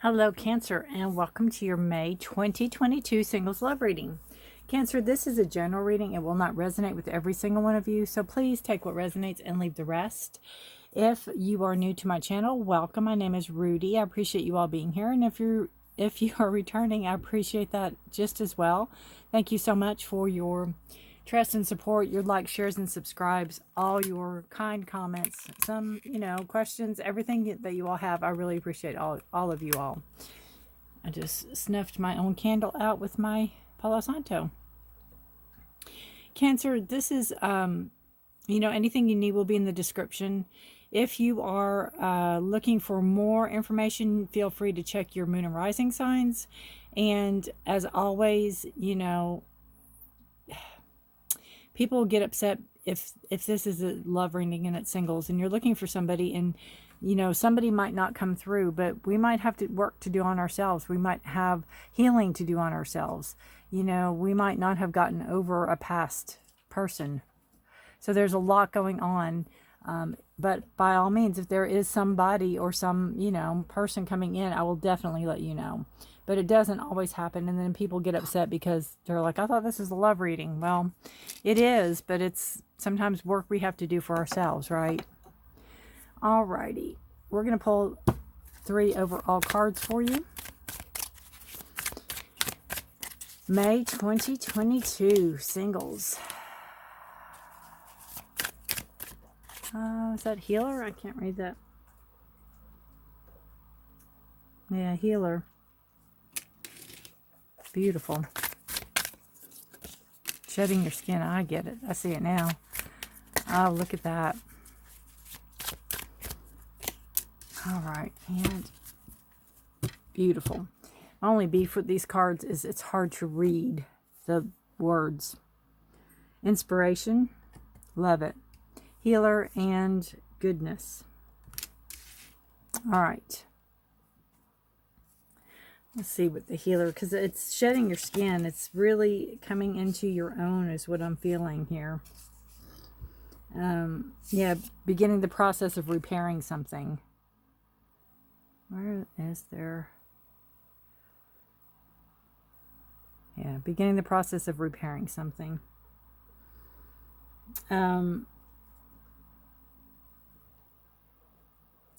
Hello, Cancer, and welcome to your May 2022 Singles Love Reading. Cancer, this is a general reading. It will not resonate with every single one of you, so please take what resonates and leave the rest. If you are new to my channel, welcome. My name is Rudy. I appreciate you all being here, and if you are returning, I appreciate that just as well. Thank you so much for your trust and support, your likes, shares, and subscribes, all your kind comments, some, questions, everything that you all have. I really appreciate all of you all. I just snuffed my own candle out with my Palo Santo. Cancer, this is, anything you need will be in the description. If you are looking for more information, feel free to check your moon and rising signs. And as always, people get upset if this is a love reading and it's singles and you're looking for somebody and somebody might not come through, but we might have to work to do on ourselves. We might have healing to do on ourselves. We might not have gotten over a past person. So there's a lot going on. But by all means, if there is somebody or some, person coming in, I will definitely let you know. But it doesn't always happen, and then people get upset because they're like, I thought this was a love reading. Well, it is, but it's sometimes work we have to do for ourselves, right? Alrighty. We're going to pull 3 overall cards for you. May 2022, singles. Is that healer? I can't read that. Yeah, healer. Beautiful. Shedding your skin. I get it. I see it now. Oh, look at that. All right. And beautiful. My only beef with these cards is it's hard to read the words. Inspiration. Love it. Healer and goodness. All right. Let's see what the healer, because it's shedding your skin. It's really coming into your own is what I'm feeling here. Yeah, beginning the process of repairing something. Where is there? Yeah, beginning the process of repairing something.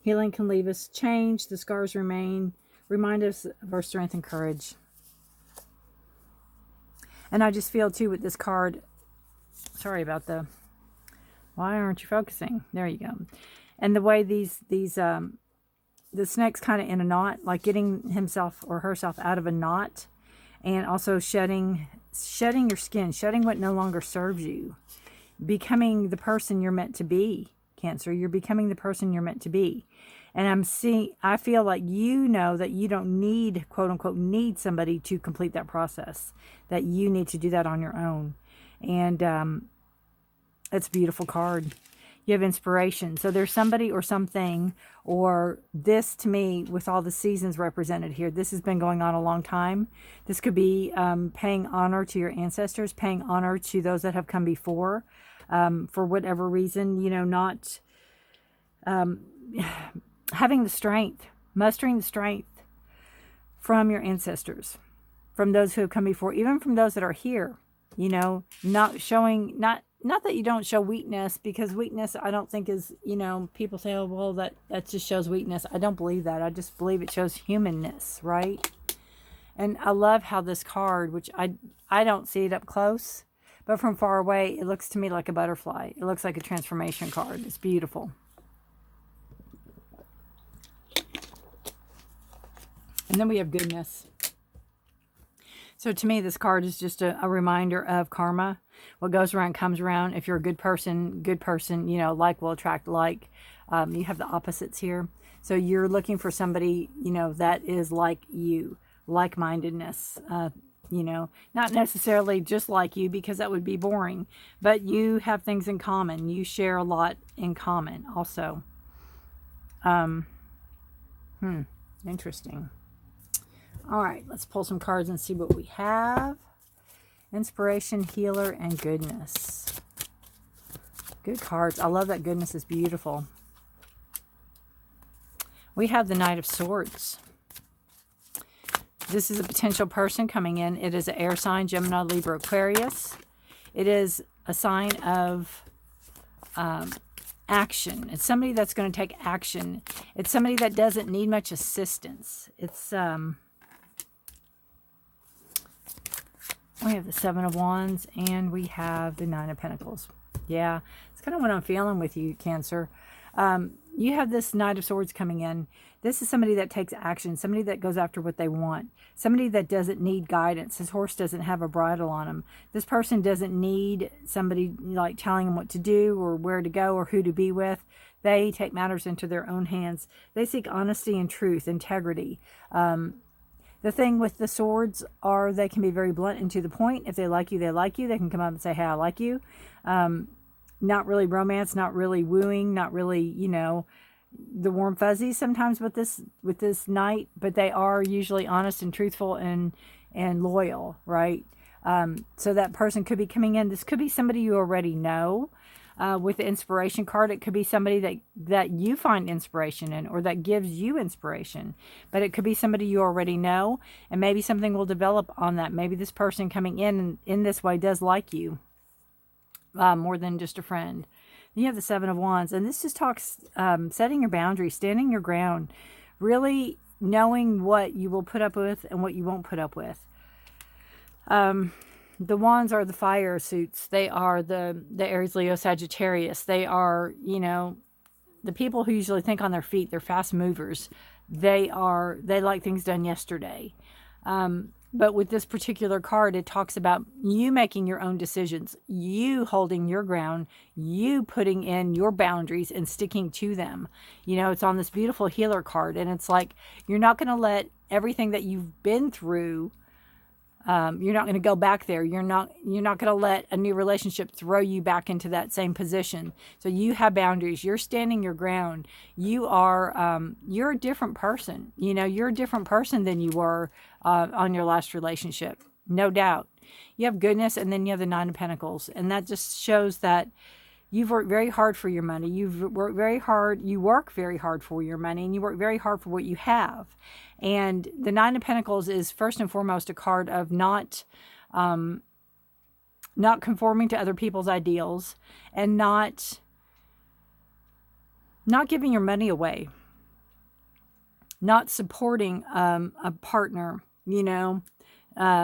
Healing can leave us changed. The scars remain. Remind us of our strength and courage. And I just feel too with this card. Sorry about why aren't you focusing? There you go. And the way the snake's kind of in a knot, like getting himself or herself out of a knot, and also shedding your skin, shedding what no longer serves you, becoming the person you're meant to be. Cancer, you're becoming the person you're meant to be. And I feel like that you don't need, quote unquote, need somebody to complete that process, that you need to do that on your own. And it's a beautiful card. You have inspiration. So there's somebody or something, or this to me, with all the seasons represented here, this has been going on a long time. This could be paying honor to your ancestors, paying honor to those that have come before, for whatever reason, not having the strength, mustering the strength from your ancestors, from those who have come before, even from those that are here, not showing, not that you don't show weakness, because weakness, I don't think is, people say, oh, well, that just shows weakness. I don't believe that. I just believe it shows humanness, right? And I love how this card, which I don't see it up close, but from far away, it looks to me like a butterfly. It looks like a transformation card. It's beautiful. And then we have goodness. So to me, this card is just a reminder of karma. What goes around comes around. If you're a good person, like will attract like. You have the opposites here. So you're looking for somebody, that is like you, like-mindedness, not necessarily just like you, because that would be boring, but you have things in common. You share a lot in common also. Interesting. All right, let's pull some cards and see what we have. Inspiration, healer, and goodness. Good cards. I love that goodness is beautiful. We have the Knight of Swords. This is a potential person coming in. It is an air sign, Gemini, Libra, Aquarius. It is a sign of action. It's somebody that's going to take action. It's somebody that doesn't need much assistance. It's we have the Seven of Wands and we have the Nine of Pentacles. Yeah, it's kind of what I'm feeling with you, Cancer. You have this Knight of Swords coming in. This is somebody that takes action, somebody that goes after what they want, somebody that doesn't need guidance. His horse doesn't have a bridle on him. This person doesn't need somebody like telling them what to do or where to go or who to be with. They take matters into their own hands. They seek honesty and truth, integrity. The thing with the swords are they can be very blunt and to the point. If they like you, they like you. They can come up and say, hey, I like you. Not really romance, not really wooing, not really, you know, the warm fuzzies sometimes with this knight, but they are usually honest and truthful and loyal, right? So that person could be coming in. This could be somebody you already know. With the inspiration card, it could be somebody that you find inspiration in or that gives you inspiration. But it could be somebody you already know, and maybe something will develop on that. Maybe this person coming in this way does like you more than just a friend. You have the Seven of Wands, and this just talks setting your boundaries, standing your ground, really knowing what you will put up with and what you won't put up with. The Wands are the fire suits. They are the Aries, Leo, Sagittarius. They are, you know, the people who usually think on their feet. They're fast movers. They like things done yesterday. But with this particular card, it talks about you making your own decisions, you holding your ground, you putting in your boundaries and sticking to them. You know, it's on this beautiful healer card, and it's like you're not going to let everything that you've been through, you're not going to go back there. You're not going to let a new relationship throw you back into that same position. So you have boundaries. You're standing your ground. You are, you're a different person. You know, you're a different person than you were on your last relationship. No doubt. You have goodness, and then you have the Nine of Pentacles. And that just shows that you've worked very hard for your money. You've worked very hard. You work very hard for your money, and you work very hard for what you have. And the Nine of Pentacles is first and foremost a card of not conforming to other people's ideals, and not giving your money away, not supporting a partner, you know,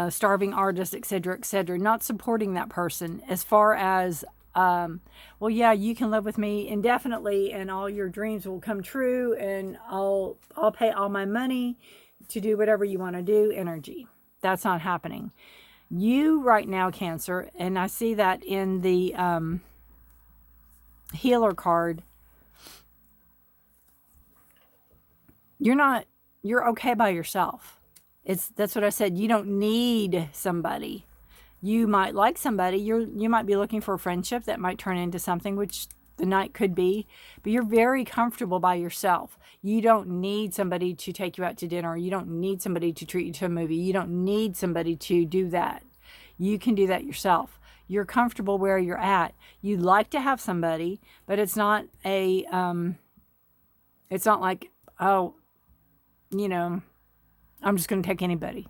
starving artist, etc., not supporting that person as far as well, yeah, you can live with me indefinitely and all your dreams will come true, and I'll pay all my money to do whatever you want to do energy. That's not happening. You right now, Cancer, and I see that in the healer card, you're okay by yourself. That's what I said. You don't need somebody. You might like somebody. You might be looking for a friendship that might turn into something, which the night could be, but you're very comfortable by yourself. You don't need somebody to take you out to dinner. You don't need somebody to treat you to a movie. You don't need somebody to do that. You can do that yourself. You're comfortable where you're at. You'd like to have somebody, but it's not a, it's not like, oh, you know, I'm just going to take anybody.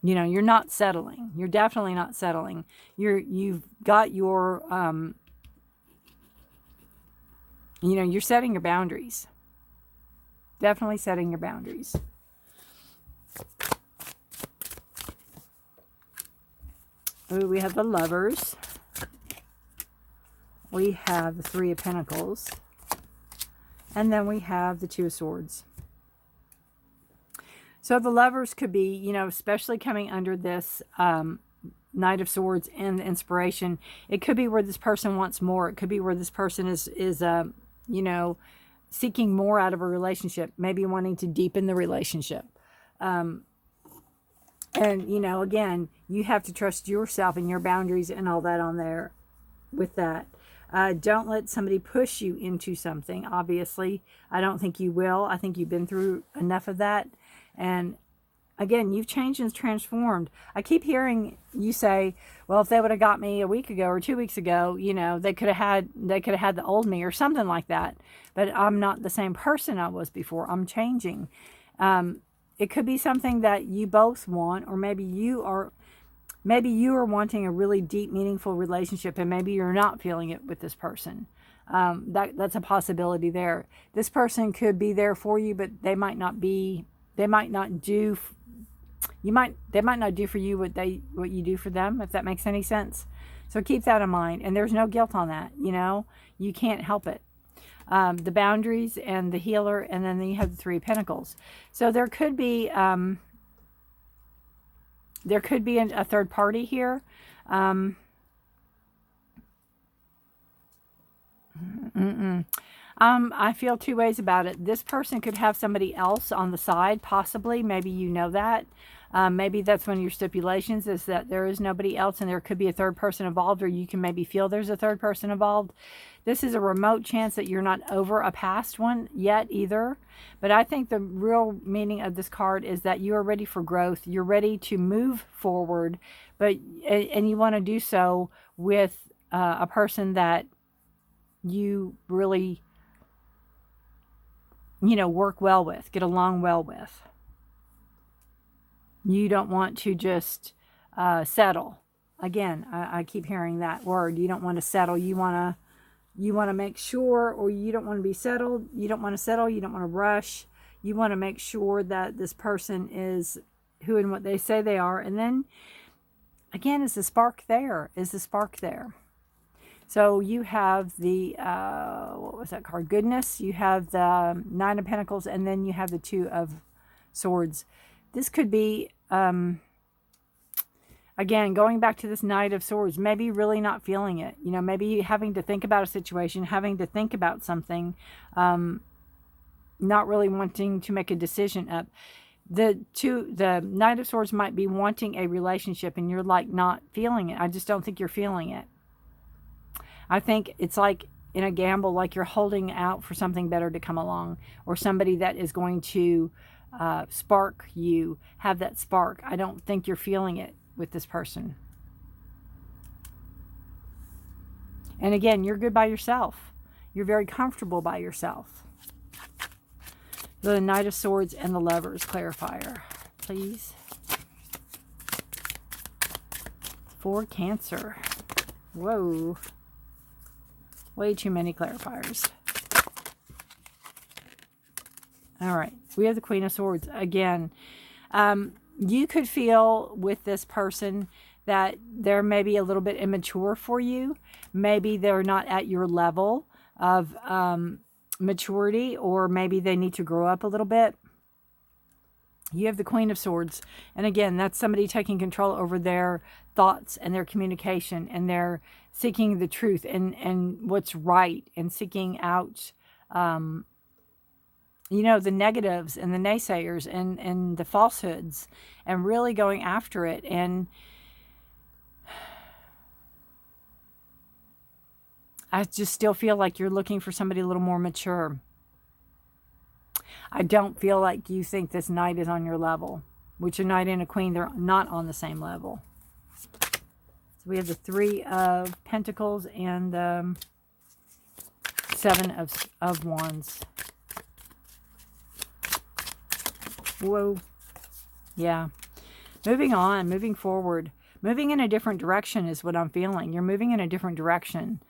You know, you're not settling. You're definitely not settling. You've got your, you know, you're setting your boundaries. Definitely setting your boundaries. Ooh, we have the Lovers. We have the Three of Pentacles. And then we have the Two of Swords. So the Lovers could be, you know, especially coming under this Knight of Swords and the inspiration. It could be where this person wants more. It could be where this person is you know, seeking more out of a relationship, maybe wanting to deepen the relationship. And, you know, again, you have to trust yourself and your boundaries and all that on there with that. Don't let somebody push you into something, obviously. I don't think you will. I think you've been through enough of that. And again, you've changed and transformed. I keep hearing you say, well, if they would have got me a week ago or 2 weeks ago, you know, they could have had the old me or something like that. But I'm not the same person I was before. I'm changing. It could be something that you both want, or maybe you are wanting a really deep, meaningful relationship, and maybe you're not feeling it with this person. That's a possibility there. This person could be there for you, but they might not be. They might not do. They might not do for you what you do for them, if that makes any sense. So keep that in mind. And there's no guilt on that. You can't help it. The boundaries and the healer, and then you have the Three of Pentacles. So there could be a third party here. I feel two ways about it. This person could have somebody else on the side, possibly. Maybe you know that. Maybe that's one of your stipulations, is that there is nobody else and there could be a third person involved, or you can maybe feel there's a third person involved. This is a remote chance that you're not over a past one yet either. But I think the real meaning of this card is that you are ready for growth. You're ready to move forward, and you want to do so with a person that you really, work well with, get along well with. You don't want to just settle. Again, I keep hearing that word. You don't want to settle. You want to make sure, or you don't want to be settled. You don't want to settle. You don't want to rush. You want to make sure that this person is who and what they say they are. And then, again, is the spark there? Is the spark there? So you have the, what was that card? Goodness. You have the Nine of Pentacles, and then you have the Two of Swords. This could be, again, going back to this Knight of Swords, maybe really not feeling it. Maybe having to think about a situation, having to think about something, not really wanting to make a decision up. The Knight of Swords might be wanting a relationship, and you're like not feeling it. I just don't think you're feeling it. I think it's like in a gamble, like you're holding out for something better to come along, or somebody that is going to spark you, have that spark. I don't think you're feeling it with this person. And again, you're good by yourself. You're very comfortable by yourself. The Knight of Swords and the Lovers clarifier, please. For Cancer. Whoa. Way too many clarifiers. All right. We have the Queen of Swords. Again, you could feel with this person that they're maybe a little bit immature for you. Maybe they're not at your level of maturity, or maybe they need to grow up a little bit. You have the Queen of Swords. And again, that's somebody taking control over their thoughts and their communication, and they're seeking the truth and what's right, and seeking out the negatives and the naysayers and the falsehoods, and really going after it. And I just still feel like you're looking for somebody a little more mature. I don't feel like you think this Knight is on your level, which a Knight and a Queen, they're not on the same level. So we have the Three of Pentacles and the Seven of Wands. Whoa. Yeah. Moving on, moving forward. Moving in a different direction is what I'm feeling. You're moving in a different direction.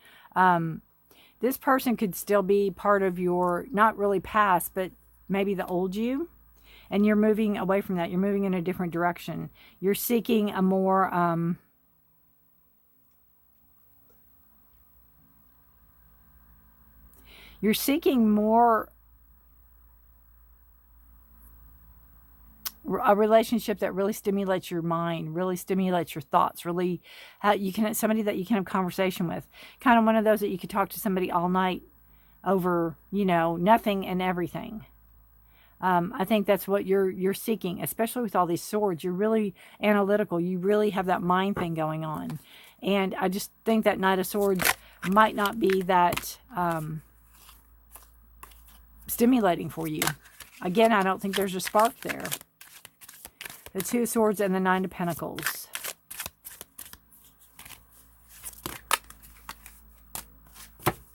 This person could still be part of your, not really past, but maybe the old you. And you're moving away from that. You're moving in a different direction. You're seeking a more, you're seeking more, a relationship that really stimulates your mind, really stimulates your thoughts, really somebody that you can have conversation with. Kind of one of those that you could talk to somebody all night over, nothing and everything. I think that's what you're seeking, especially with all these swords. You're really analytical. You really have that mind thing going on. And I just think that Knight of Swords might not be that stimulating for you. Again, I don't think there's a spark there. The Two of Swords and the Nine of Pentacles.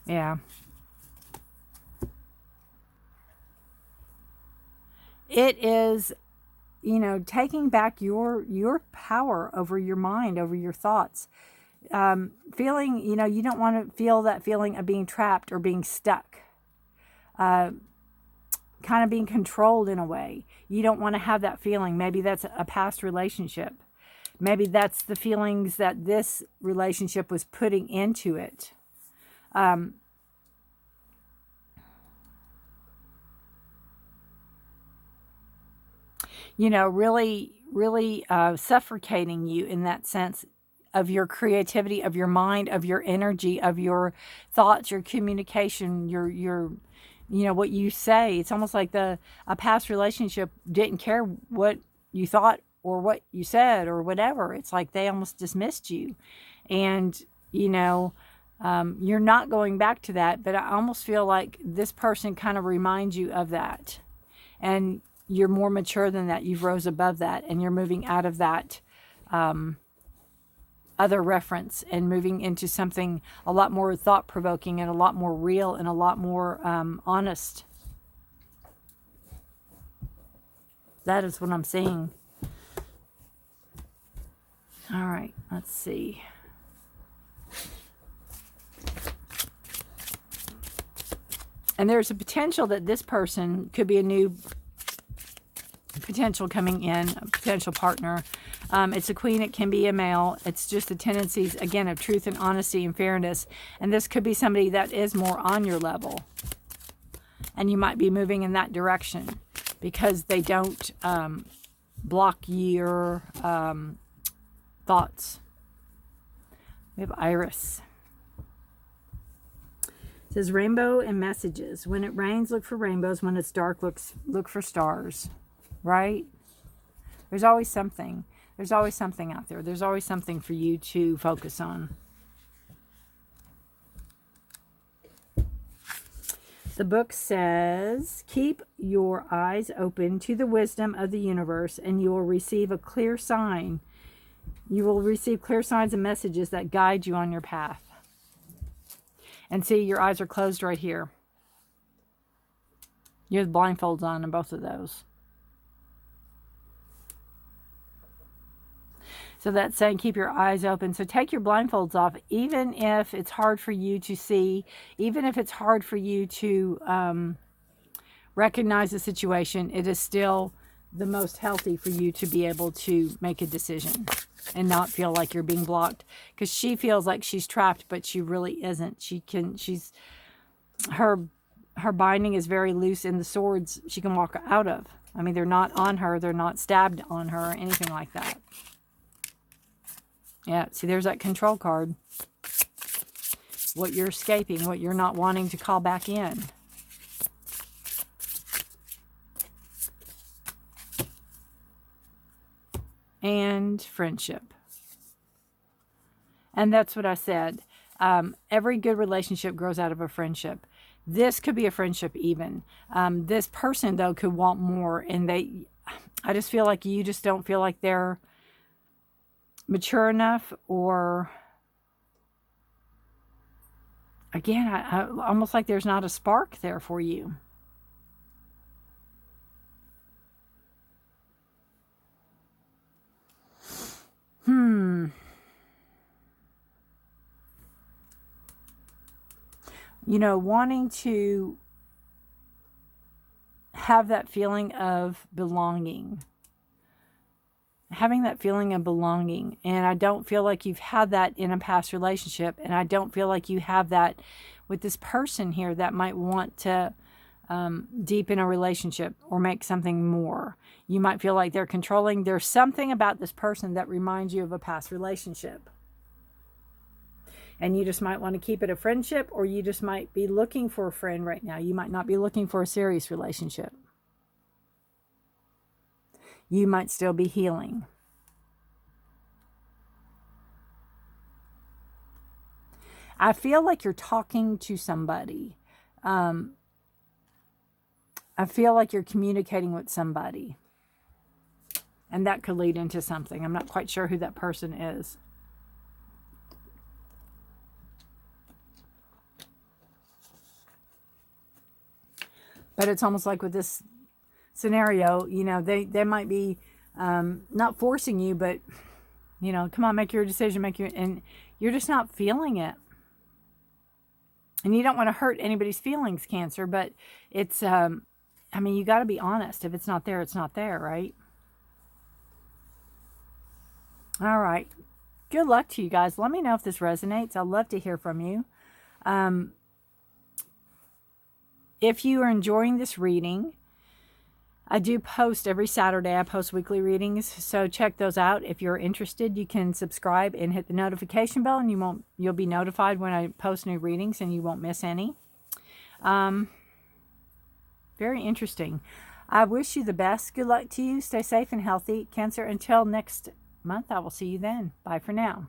Yeah. it is, you know, taking back your power over your mind, over your thoughts. Feeling, you know, you don't want to feel that feeling of being trapped or being stuck. Kind of being controlled in a way. You don't want to have that feeling. Maybe that's a past relationship. Maybe that's the feelings that this relationship was putting into it. You know, really, really suffocating you in that sense of your creativity, of your mind, of your energy, of your thoughts, your communication, your you know, what you say. It's almost like a past relationship didn't care what you thought or what you said or whatever. It's like they almost dismissed you. And, you know, you're not going back to that, but I almost feel like this person kind of reminds you of that. And you're more mature than that. You've rose above that, and you're moving out of that other reference and moving into something a lot more thought-provoking and a lot more real and a lot more honest. That is what I'm seeing. All right, let's see. And there's a potential that this person could be a new potential coming in, a potential partner. It's a queen. It can be a male. It's just the tendencies, again, of truth and honesty and fairness. And this could be somebody that is more on your level. And you might be moving in that direction because they don't block your thoughts. We have Iris. It says rainbow and messages. When it rains, look for rainbows. When it's dark, look for stars. Right? There's always something. There's always something out there. There's always something for you to focus on. The book says, keep your eyes open to the wisdom of the universe and you will receive a clear sign. You will receive clear signs and messages that guide you on your path. And see, your eyes are closed right here. You have blindfolds on in both of those. So that's saying keep your eyes open. So take your blindfolds off, even if it's hard for you to see, even if it's hard for you to recognize the situation, it is still the most healthy for you to be able to make a decision and not feel like you're being blocked. Because she feels like she's trapped, but she really isn't. Her binding is very loose, and the swords she can walk out of. I mean, they're not on her. They're not stabbed on her or anything like that. Yeah, see, there's that control card. What you're escaping, what you're not wanting to call back in. And friendship. And that's what I said. Every good relationship grows out of a friendship. This could be a friendship even. This person, though, could want more. And I just feel like you just don't feel like they're mature enough, or again, I almost like there's not a spark there for you. You know, wanting to have that feeling of belonging. Having that feeling of belonging. And I don't feel like you've had that in a past relationship. And I don't feel like you have that with this person here that might want to deepen a relationship or make something more. You might feel like they're controlling. There's something about this person that reminds you of a past relationship. And you just might want to keep it a friendship, or you just might be looking for a friend right now. You might not be looking for a serious relationship. You might still be healing. I feel like you're talking to somebody. I feel like you're communicating with somebody. And that could lead into something. I'm not quite sure who that person is. But it's almost like with this scenario, you know, they might be not forcing you, but, you know, come on, make your decision, and you're just not feeling it. And you don't want to hurt anybody's feelings, Cancer, but it's, I mean, you got to be honest. If it's not there, it's not there, right? All right. Good luck to you guys. Let me know if this resonates. I'd love to hear from you. If you are enjoying this reading, I do post every Saturday. I post weekly readings, so check those out. If you're interested, you can subscribe and hit the notification bell, and you'll be notified when I post new readings, and you won't miss any. Very interesting. I wish you the best. Good luck to you. Stay safe and healthy, Cancer. Until next month, I will see you then. Bye for now.